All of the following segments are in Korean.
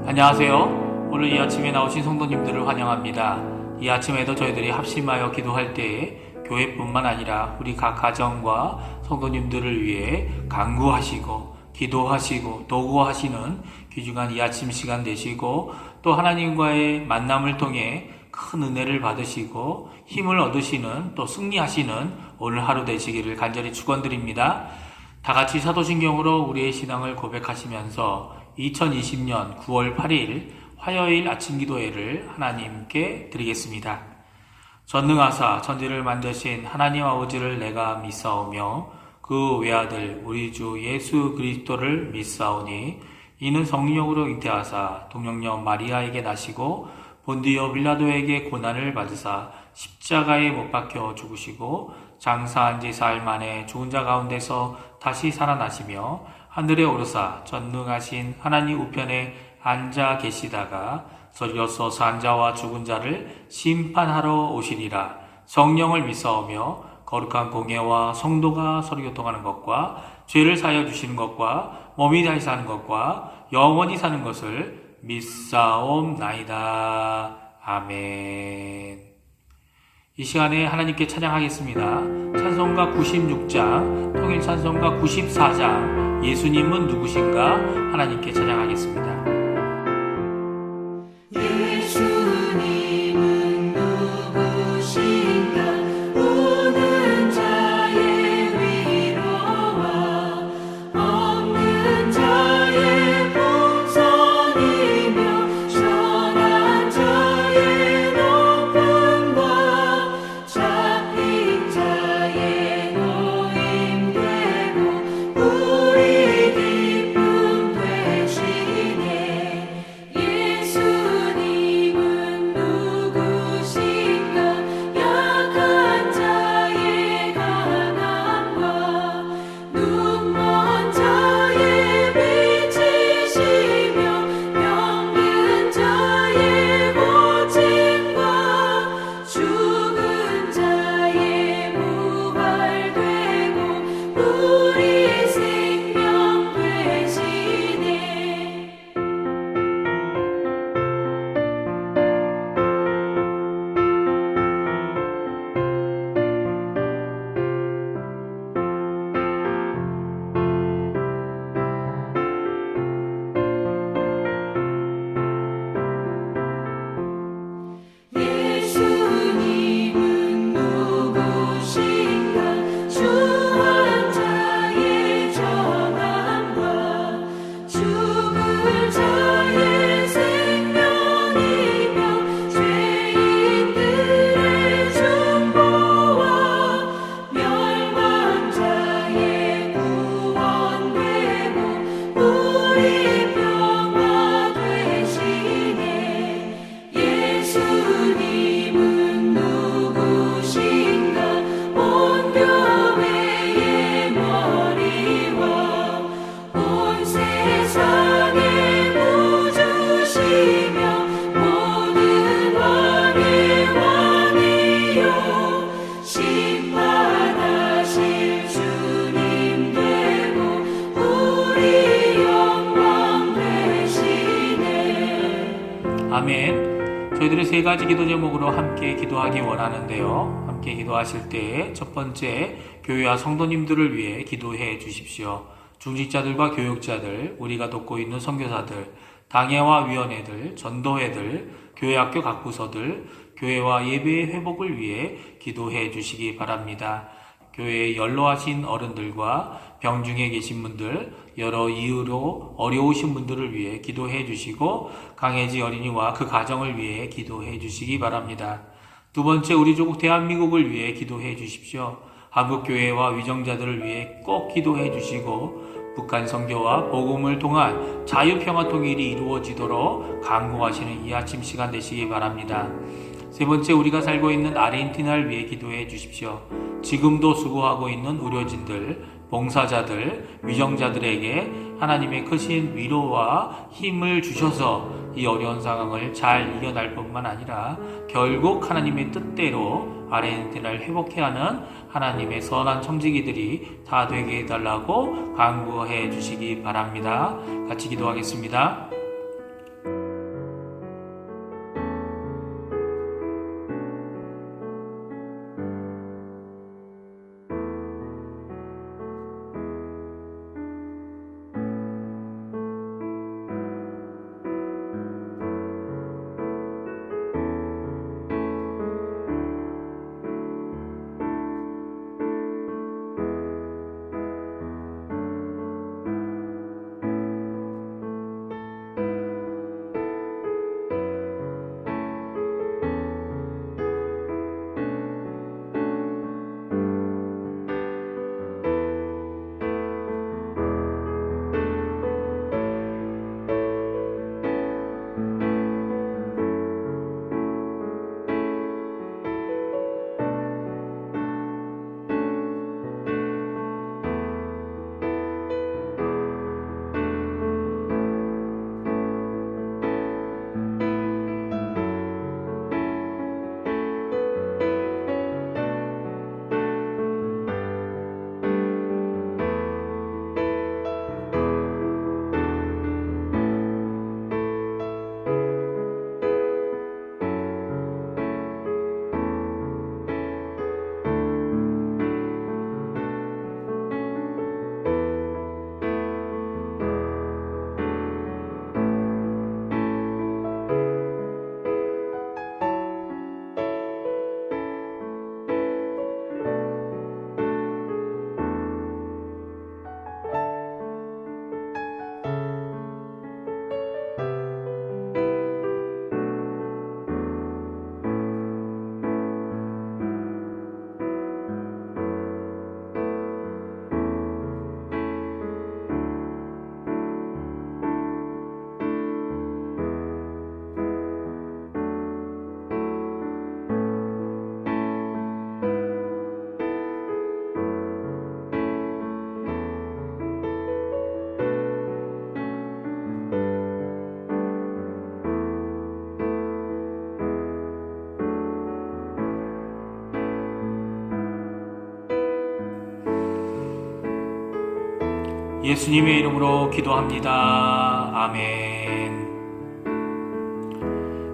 안녕하세요. 오늘 이 아침에 나오신 성도님들을 환영합니다. 이 아침에도 저희들이 합심하여 기도할 때에 교회뿐만 아니라 우리 각 가정과 성도님들을 위해 간구하시고 기도하시고 도구하시는 귀중한 이 아침 시간 되시고, 또 하나님과의 만남을 통해 큰 은혜를 받으시고 힘을 얻으시는, 또 승리하시는 오늘 하루 되시기를 간절히 축원드립니다. 다 같이 사도신경으로 우리의 신앙을 고백하시면서 2020년 9월 8일 화요일 아침 기도회를 하나님께 드리겠습니다. 전능하사 천지를 만드신 하나님 아버지를 내가 믿사오며 그 외아들 우리 주 예수 그리스도를 믿사오니 이는 성령으로 잉태하사 동정녀 마리아에게 나시고 본디오 빌라도에게 고난을 받으사 십자가에 못 박혀 죽으시고 장사한 지 사흘 만에 죽은 자 가운데서 다시 살아나시며 하늘에 오르사 전능하신 하나님 우편에 앉아 계시다가 저리로서 산 자와 죽은 자를 심판하러 오시리라. 성령을 믿사오며 거룩한 공예와 성도가 서로 교통하는 것과 죄를 사하여 주시는 것과 몸이 다시 사는 것과 영원히 사는 것을 믿사옵나이다. 아멘. 이 시간에 하나님께 찬양하겠습니다. 찬송가 96장, 통일 찬송가 94장, 예수님은 누구신가 하나님께 찬양하겠습니다. 예수님은 누구신가 우는 자의 위로와 없는 자의 풍선이며 선한 자의 높음과 잡힌 자의 노임 되고 우리 기쁨 되시네. 예수님은 누구신가 약한 자의 가난과 눈먼 자의 빛이시며 병든 자의 고침과 죽은 자의 부활되고 우리 생명 되시네. 예수님은 누구신가 주한 자의 전함과 죽을 자의 생명이며 죄인들의 중보와 멸망 자의 구원되고 우리 평화 되시네. 예수님은 누구신가 온 교회의 머리와 온 세상의 구주시며 모든 왕의 왕이요 심판하실 주님 되고 우리 영광 되시네. 아멘. 저희들이 세 가지 기도 제목으로 함께 기도하기 원하는데요. 함께 기도하실 때 첫 번째, 교회와 성도님들을 위해 기도해 주십시오. 중직자들과 교육자들, 우리가 돕고 있는 선교사들, 당회와 위원회들, 전도회들, 교회 학교 각 부서들, 교회와 예배의 회복을 위해 기도해 주시기 바랍니다. 교회에 연로하신 어른들과 병중에 계신 분들, 여러 이유로 어려우신 분들을 위해 기도해 주시고, 강혜지 어린이와 그 가정을 위해 기도해 주시기 바랍니다. 두 번째, 우리 조국 대한민국을 위해 기도해 주십시오. 한국교회와 위정자들을 위해 꼭 기도해 주시고, 북한 선교와 복음을 통한 자유평화통일이 이루어지도록 간구하시는 이 아침 시간 되시기 바랍니다. 세 번째, 우리가 살고 있는 아르헨티나를 위해 기도해 주십시오. 지금도 수고하고 있는 의료진들, 봉사자들, 위정자들에게 하나님의 크신 위로와 힘을 주셔서 이 어려운 상황을 잘 이겨낼 뿐만 아니라 결국 하나님의 뜻대로 아르헨티나를 회복해야 하는 하나님의 선한 청지기들이 다 되게 해달라고 간구해 주시기 바랍니다. 같이 기도하겠습니다. 예수님의 이름으로 기도합니다. 아멘.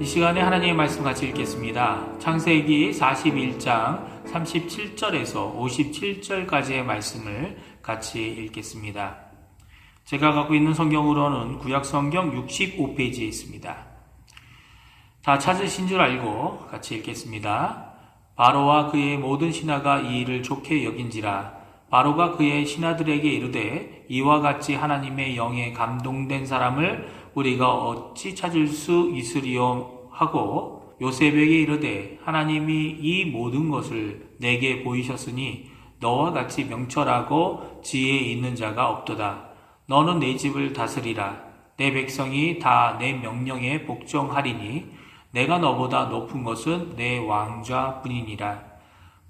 이 시간에 하나님의 말씀 같이 읽겠습니다. 창세기 41장 37절에서 57절까지의 말씀을 같이 읽겠습니다. 제가 갖고 있는 성경으로는 구약성경 65페이지에 있습니다. 다 찾으신 줄 알고 같이 읽겠습니다. 바로와 그의 모든 신하가 이 일을 좋게 여긴지라. 바로가 그의 신하들에게 이르되 이와 같이 하나님의 영에 감동된 사람을 우리가 어찌 찾을 수 있으리요 하고 요셉에게 이르되 하나님이 이 모든 것을 내게 보이셨으니 너와 같이 명철하고 지혜 있는 자가 없도다. 너는 내 집을 다스리라. 내 백성이 다 내 명령에 복종하리니 내가 너보다 높은 것은 내 왕좌뿐이니라.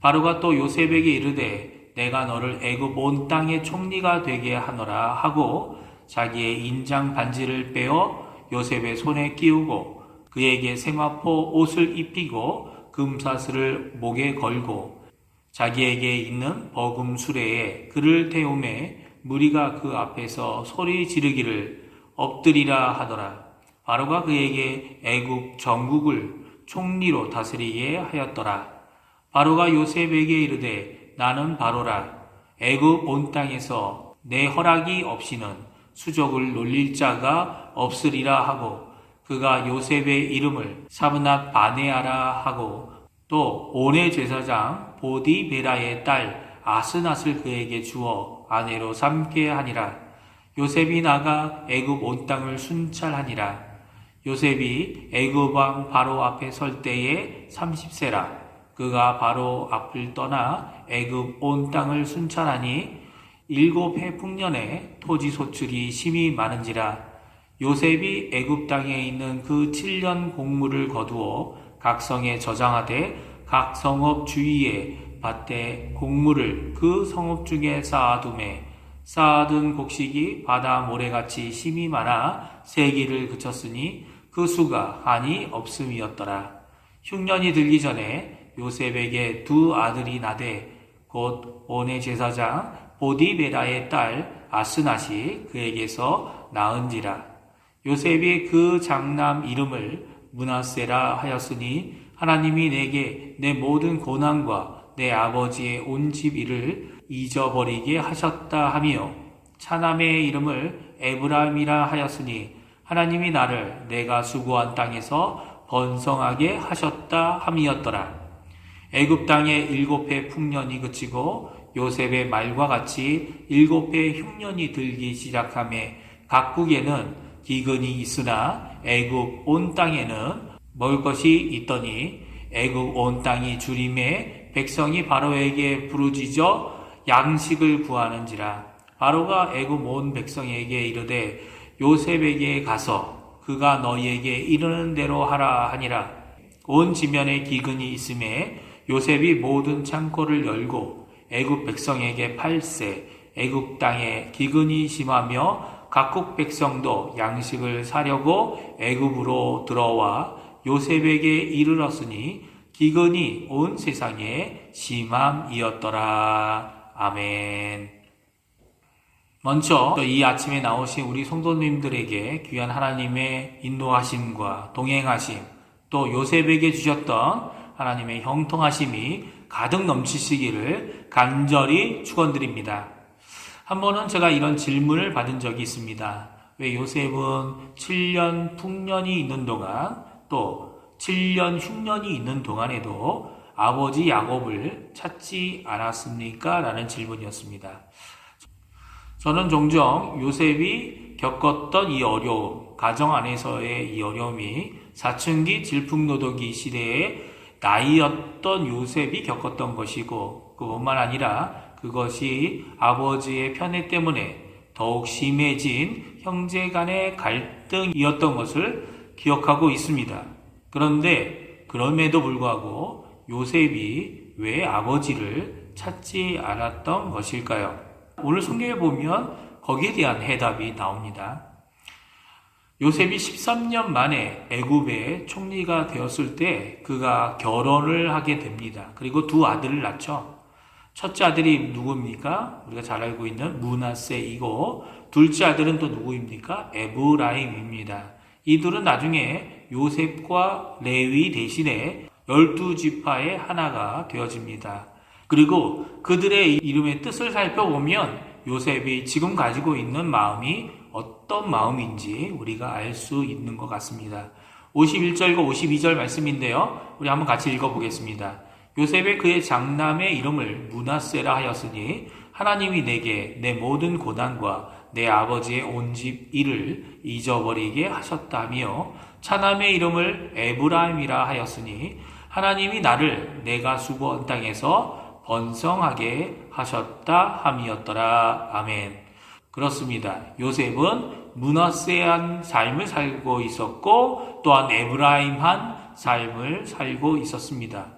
바로가 또 요셉에게 이르되 내가 너를 애굽 온 땅의 총리가 되게 하노라 하고 자기의 인장 반지를 빼어 요셉의 손에 끼우고 그에게 세마포 옷을 입히고 금사슬을 목에 걸고 자기에게 있는 버금 수레에 그를 태우매 무리가 그 앞에서 소리 지르기를 엎드리라 하더라. 바로가 그에게 애굽 전국을 총리로 다스리게 하였더라. 바로가 요셉에게 이르되 나는 바로라. 애굽 온 땅에서 내 허락이 없이는 수족을 놀릴 자가 없으리라 하고 그가 요셉의 이름을 사브낫 바네아라 하고 또 온의 제사장 보디베라의 딸 아스낫을 그에게 주어 아내로 삼게 하니라. 요셉이 나가 애굽 온 땅을 순찰하니라. 요셉이 애굽 왕 바로 앞에 설 때에 30세라. 그가 바로 앞을 떠나 애굽 온 땅을 순찰하니 7해 풍년에 토지 소출이 심히 많은지라. 요셉이 애굽 땅에 있는 그 7년 곡물을 거두어 각 성에 저장하되 각 성읍 주위에 밭에 곡물을 그 성읍 중에 쌓아두매 쌓아둔 곡식이 바다 모래같이 심히 많아 세기를 그쳤으니 그 수가 한이 없음이었더라. 흉년이 들기 전에 요셉에게 두 아들이 나되 곧 온의 제사장 보디베라의 딸 아스낫이 그에게서 낳은지라. 요셉이 그 장남 이름을 므낫세라 하였으니 하나님이 내게 내 모든 고난과 내 아버지의 온 집 일을 잊어버리게 하셨다 하며 차남의 이름을 에브라임이라 하였으니 하나님이 나를 내가 수고한 땅에서 번성하게 하셨다 함이었더라. 애굽 땅에 7해 풍년이 그치고 요셉의 말과 같이 7해 흉년이 들기 시작하매 각국에는 기근이 있으나 애굽 온 땅에는 먹을 것이 있더니 애굽 온 땅이 주림에 백성이 바로에게 부르짖어 양식을 구하는지라. 바로가 애굽 온 백성에게 이르되 요셉에게 가서 그가 너희에게 이르는 대로 하라 하니라. 온 지면에 기근이 있음에 요셉이 모든 창고를 열고 애굽 백성에게 팔세 애굽 땅에 기근이 심하며 각국 백성도 양식을 사려고 애굽으로 들어와 요셉에게 이르렀으니 기근이 온 세상에 심함이었더라. 아멘. 먼저 이 아침에 나오신 우리 성도님들에게 귀한 하나님의 인도하심과 동행하심 또 요셉에게 주셨던 하나님의 형통하심이 가득 넘치시기를 간절히 축원드립니다. 한 번은 제가 이런 질문을 받은 적이 있습니다. 왜 요셉은 7년 풍년이 있는 동안 또 7년 흉년이 있는 동안에도 아버지 야곱을 찾지 않았습니까? 라는 질문이었습니다. 저는 종종 요셉이 겪었던 이 어려움, 가정 안에서의 이 어려움이 사춘기 질풍노도기 시대에 나이였던 요셉이 겪었던 것이고 그뿐만 아니라 그것이 아버지의 편애 때문에 더욱 심해진 형제 간의 갈등이었던 것을 기억하고 있습니다. 그런데 그럼에도 불구하고 요셉이 왜 아버지를 찾지 않았던 것일까요? 오늘 성경에 보면 거기에 대한 해답이 나옵니다. 요셉이 13년 만에 애굽의 총리가 되었을 때 그가 결혼을 하게 됩니다. 그리고 두 아들을 낳죠. 첫째 아들이 누구입니까? 우리가 잘 알고 있는 므낫세이고 둘째 아들은 또 누구입니까? 에브라임입니다. 이 둘은 나중에 요셉과 레위 대신에 12지파의 하나가 되어집니다. 그리고 그들의 이름의 뜻을 살펴보면 요셉이 지금 가지고 있는 마음이 어떤 마음인지 우리가 알 수 있는 것 같습니다. 51절과 52절 말씀인데요. 우리 한번 같이 읽어보겠습니다. 요셉의 그의 장남의 이름을 므낫세라 하였으니 하나님이 내게 내 모든 고난과 내 아버지의 온 집 일을 잊어버리게 하셨다며 차남의 이름을 에브라임이라 하였으니 하나님이 나를 내가 수고한 땅에서 번성하게 하셨다 함이었더라. 아멘. 그렇습니다. 요셉은 므낫세한 삶을 살고 있었고 또한 에브라임한 삶을 살고 있었습니다.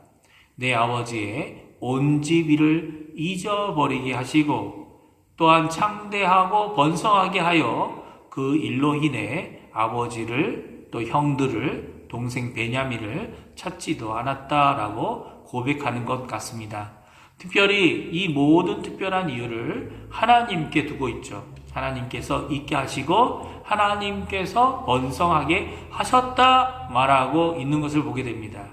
내 아버지의 온 집 일을 잊어버리게 하시고 또한 창대하고 번성하게 하여 그 일로 인해 아버지를 또 형들을 동생 베냐민을 찾지도 않았다라고 고백하는 것 같습니다. 특별히 이 모든 특별한 이유를 하나님께 두고 있죠. 하나님께서 있게 하시고 하나님께서 번성하게 하셨다 말하고 있는 것을 보게 됩니다.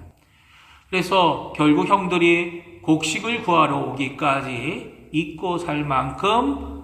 그래서 결국 형들이 곡식을 구하러 오기까지 잊고 살 만큼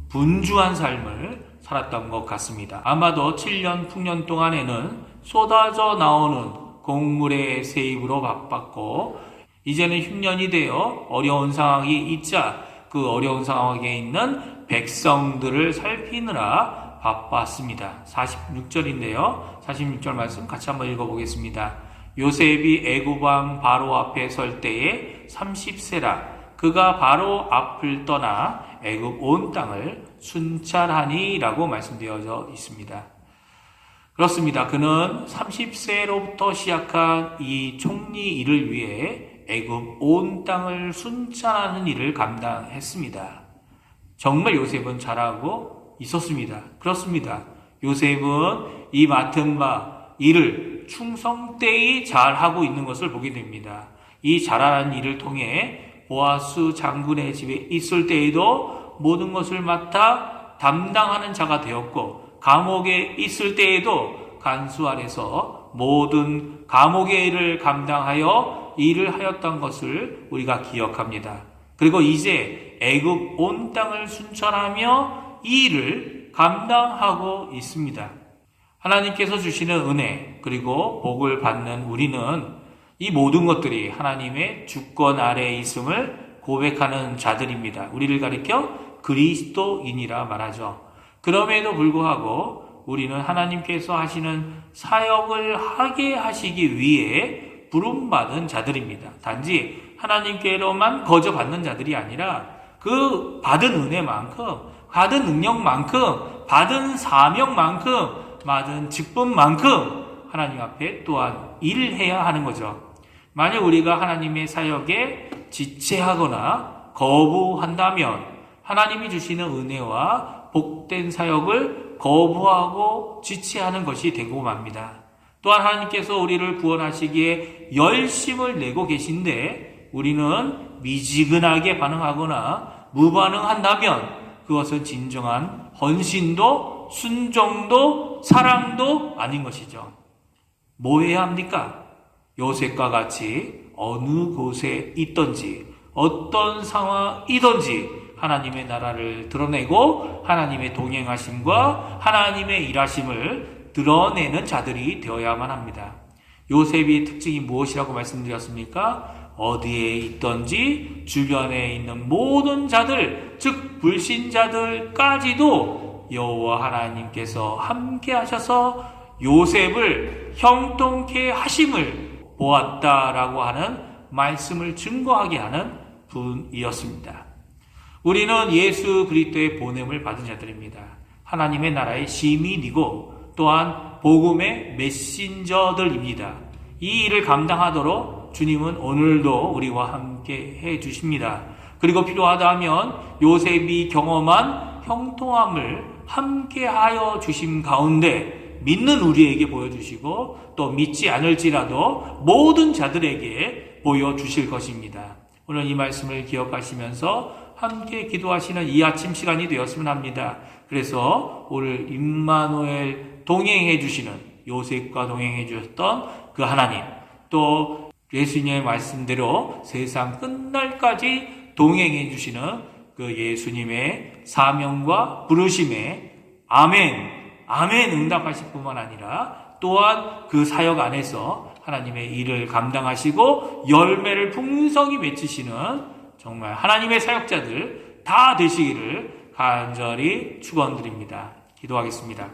분주한 삶을 살았던 것 같습니다. 아마도 7년 풍년 동안에는 쏟아져 나오는 곡물의 세입으로 바빴고 이제는 흉년이 되어 어려운 상황이 있자 그 어려운 상황에 있는 백성들을 살피느라 바빴습니다. 46절인데요. 46절 말씀 같이 한번 읽어보겠습니다. 요셉이 애굽 왕 바로 앞에 설 때에 30세라 그가 바로 앞을 떠나 애굽 온 땅을 순찰하니라고 말씀되어져 있습니다. 그렇습니다. 그는 30세로부터 시작한 이 총리 일을 위해 애굽 온 땅을 순찰하는 일을 감당했습니다. 정말 요셉은 잘하고 있었습니다. 그렇습니다. 요셉은 이 맡은 바 일을 충성되이 잘하고 있는 것을 보게 됩니다. 이 잘하는 일을 통해 보아스 장군의 집에 있을 때에도 모든 것을 맡아 담당하는 자가 되었고 감옥에 있을 때에도 간수 아래서 모든 감옥의 일을 감당하여 일을 하였던 것을 우리가 기억합니다. 그리고 이제 애굽 온 땅을 순찰하며 이 일을 감당하고 있습니다. 하나님께서 주시는 은혜 그리고 복을 받는 우리는 이 모든 것들이 하나님의 주권 아래에 있음을 고백하는 자들입니다. 우리를 가리켜 그리스도인이라 말하죠. 그럼에도 불구하고 우리는 하나님께서 하시는 사역을 하게 하시기 위해 부름받은 자들입니다. 단지 하나님께로만 거저 받는 자들이 아니라 그 받은 은혜만큼, 받은 능력만큼, 받은 사명만큼, 받은 직분만큼 하나님 앞에 또한 일을 해야 하는 거죠. 만약 우리가 하나님의 사역에 지체하거나 거부한다면 하나님이 주시는 은혜와 복된 사역을 거부하고 지체하는 것이 되고 맙니다. 또한 하나님께서 우리를 구원하시기에 열심을 내고 계신데 우리는 미지근하게 반응하거나 무반응한다면 그것은 진정한 헌신도 순종도 사랑도 아닌 것이죠. 뭐 해야 합니까? 요셉과 같이 어느 곳에 있든지 어떤 상황이든지 하나님의 나라를 드러내고 하나님의 동행하심과 하나님의 일하심을 드러내는 자들이 되어야만 합니다. 요셉의 특징이 무엇이라고 말씀드렸습니까? 어디에 있든지 주변에 있는 모든 자들, 즉 불신자들까지도 여호와 하나님께서 함께 하셔서 요셉을 형통케 하심을 보았다라고 하는 말씀을 증거하게 하는 분이었습니다. 우리는 예수 그리스도의 보냄을 받은 자들입니다. 하나님의 나라의 시민이고 또한 복음의 메신저들입니다. 이 일을 감당하도록 주님은 오늘도 우리와 함께 해 주십니다. 그리고 필요하다면 요셉이 경험한 형통함을 함께 하여 주심 가운데 믿는 우리에게 보여주시고 또 믿지 않을지라도 모든 자들에게 보여주실 것입니다. 오늘 이 말씀을 기억하시면서 함께 기도하시는 이 아침 시간이 되었으면 합니다. 그래서 오늘 임마누엘 동행해 주시는 요셉과 동행해 주셨던 그 하나님, 또 예수님의 말씀대로 세상 끝날까지 동행해 주시는 그 예수님의 사명과 부르심에 아멘, 아멘 응답하실 뿐만 아니라 또한 그 사역 안에서 하나님의 일을 감당하시고 열매를 풍성히 맺으시는 정말 하나님의 사역자들 다 되시기를 간절히 축원드립니다. 기도하겠습니다.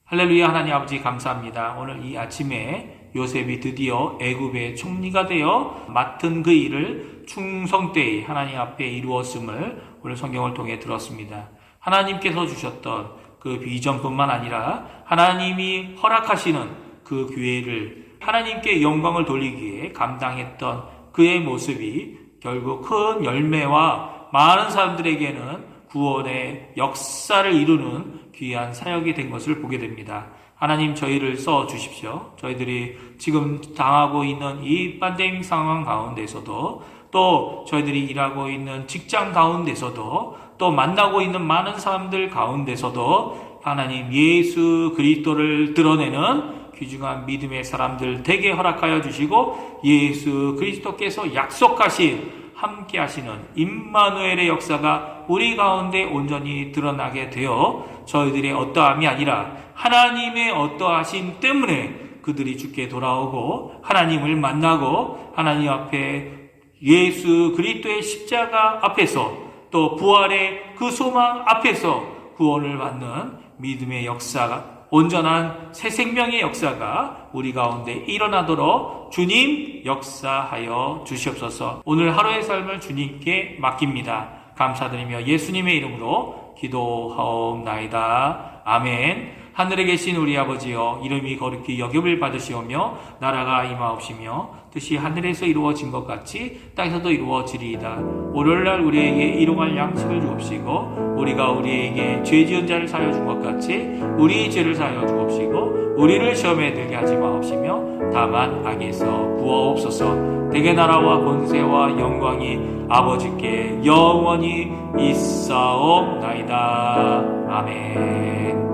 할렐루야. 하나님 아버지 감사합니다. 오늘 이 아침에 요셉이 드디어 애굽의 총리가 되어 맡은 그 일을 충성되이 하나님 앞에 이루었음을 오늘 성경을 통해 들었습니다. 하나님께서 주셨던 그 비전뿐만 아니라 하나님이 허락하시는 그 기회를 하나님께 영광을 돌리기 위해 감당했던 그의 모습이 결국 큰 열매와 많은 사람들에게는 구원의 역사를 이루는 귀한 사역이 된 것을 보게 됩니다. 하나님 저희를 써 주십시오. 저희들이 지금 당하고 있는 이 팬데믹 상황 가운데서도 또 저희들이 일하고 있는 직장 가운데서도 또 만나고 있는 많은 사람들 가운데서도 하나님 예수 그리스도를 드러내는 귀중한 믿음의 사람들 되게 허락하여 주시고 예수 그리스도께서 약속하신 함께 하시는 임마누엘의 역사가 우리 가운데 온전히 드러나게 되어 저희들의 어떠함이 아니라 하나님의 어떠하심 때문에 그들이 주께 돌아오고 하나님을 만나고 하나님 앞에 예수 그리스도의 십자가 앞에서 또 부활의 그 소망 앞에서 구원을 받는 믿음의 역사가 온전한 새 생명의 역사가 우리 가운데 일어나도록 주님 역사하여 주시옵소서. 오늘 하루의 삶을 주님께 맡깁니다. 감사드리며 예수님의 이름으로 기도하옵나이다. 아멘. 하늘에 계신 우리 아버지여, 이름이 거룩히 여김을 받으시오며 나라가 임하옵시며 뜻이 하늘에서 이루어진 것 같이 땅에서도 이루어지리이다. 오늘날 우리에게 일용할 양식을 주옵시고 우리가 우리에게 죄 지은 자를 사하여 준 것 같이 우리 죄를 사하여 주옵시고 우리를 시험에 들게 하지 마옵시며 다만 악에서 구하옵소서. 대개 나라와 권세와 영광이 아버지께 영원히 있사옵나이다. 아멘.